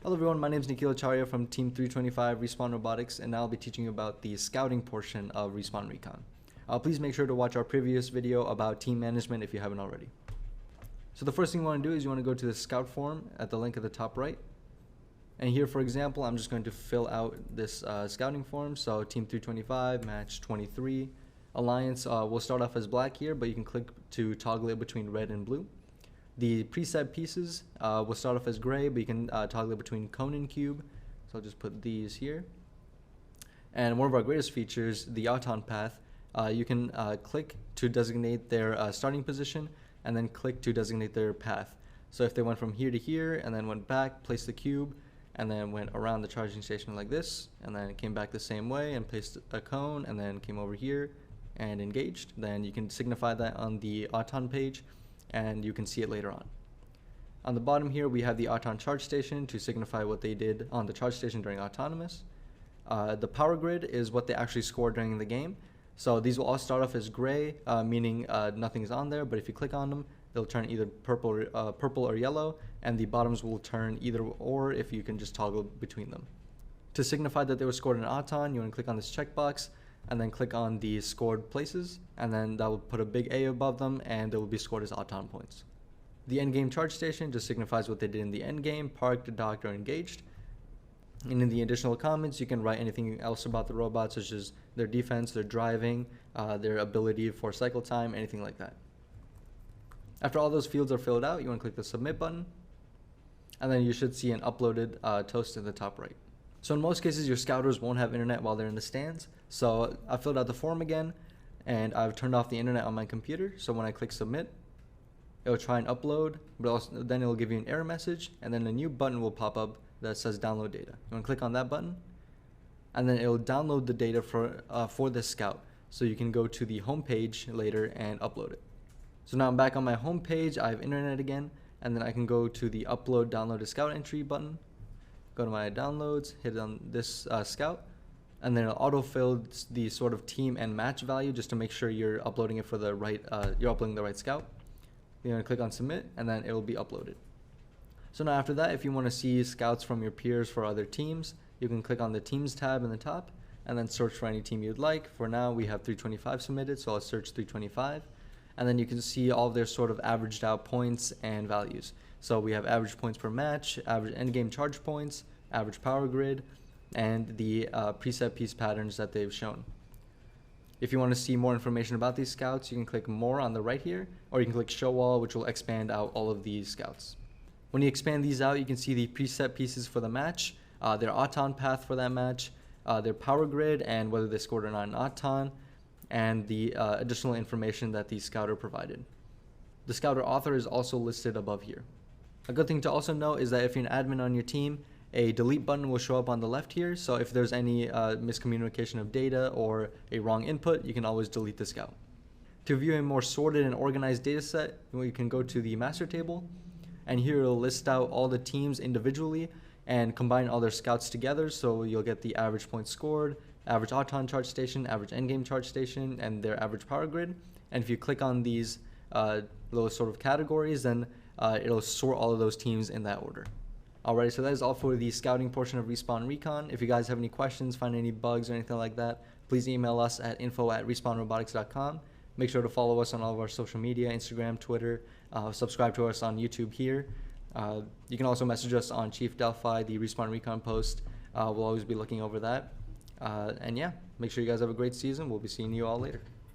Hello everyone, my name is Nikhil Acharya from Team 325 Respawn Robotics, and now I'll be teaching you about the scouting portion of Respawn Recon. Please make sure to watch our previous video about team management if you haven't already. So the first thing you want to do is you want to go to the scout form at the link at the top right. And here, for example, I'm just going to fill out this scouting form. So Team 325, match 23. Alliance will start off as black here, but you can click to toggle it between red and blue. The preset pieces will start off as gray, but you can toggle it between cone and cube. So I'll just put these here. And one of our greatest features, the auton path, you can click to designate their starting position and then click to designate their path. So if they went from here to here and then went back, placed the cube, and then went around the charging station like this, and then came back the same way and placed a cone, and then came over here and engaged, then you can signify that on the auton page, and you can see it later on. On the bottom here, we have the auton charge station to signify what they did on the charge station during autonomous. The power grid is what they actually scored during the game. So these will all start off as gray, meaning nothing's on there, but if you click on them, they'll turn either purple or yellow, and the bottoms will turn either or if you can just toggle between them. To signify that they were scored in auton, you want to click on this checkbox, and then click on the scored places, and then that will put a big A above them, and they will be scored as auton points. The endgame charge station just signifies what they did in the endgame, parked, docked, or engaged. And in the additional comments, you can write anything else about the robot, such as their defense, their driving, their ability for cycle time, anything like that. After all those fields are filled out, you want to click the submit button, and then you should see an uploaded toast in the top right. So in most cases, your scouters won't have internet while they're in the stands. So I filled out the form again, and I've turned off the internet on my computer. So when I click submit, it'll try and upload, but also, then it'll give you an error message, and then a new button will pop up that says download data. You want to click on that button, and then it'll download the data for this scout. So you can go to the home page later and upload it. So now I'm back on my home page. I have internet again, and then I can go to the upload download a scout entry button. Go to my downloads, hit on this scout, and then it'll autofill the sort of team and match value just to make sure you're uploading it for the right, you're uploading the right scout. You're gonna click on submit, and then it will be uploaded. So now after that, if you want to see scouts from your peers for other teams, you can click on the teams tab in the top, and then search for any team you'd like. For now, we have 325 submitted, so I'll search 325, and then you can see all of their sort of averaged out points and values. So we have average points per match, average endgame charge points, average power grid, and the preset piece patterns that they've shown. If you want to see more information about these scouts, you can click more on the right here, or you can click show all, which will expand out all of these scouts. When you expand these out, you can see the preset pieces for the match, their auton path for that match, their power grid, and whether they scored or not in auton, and the additional information that the scouter provided. The scouter author is also listed above here. A good thing to also note is that if you're an admin on your team, a delete button will show up on the left here. So if there's any miscommunication of data or a wrong input, you can always delete the scout. To view a more sorted and organized data set, you can go to the master table, and here it'll list out all the teams individually and combine all their scouts together. So you'll get the average points scored, average auton charge station, average endgame charge station, and their average power grid. And if you click on these little sort of categories, then it'll sort all of those teams in that order. Alright, so that is all for the scouting portion of Respawn Recon. If you guys have any questions, find any bugs or anything like that, please email us at info@respawnrobotics.com. Make sure to follow us on all of our social media, Instagram, Twitter, subscribe to us on YouTube here. You can also message us on Chief Delphi, the Respawn Recon post. We'll always be looking over that. And yeah, make sure you guys have a great season. We'll be seeing you all later.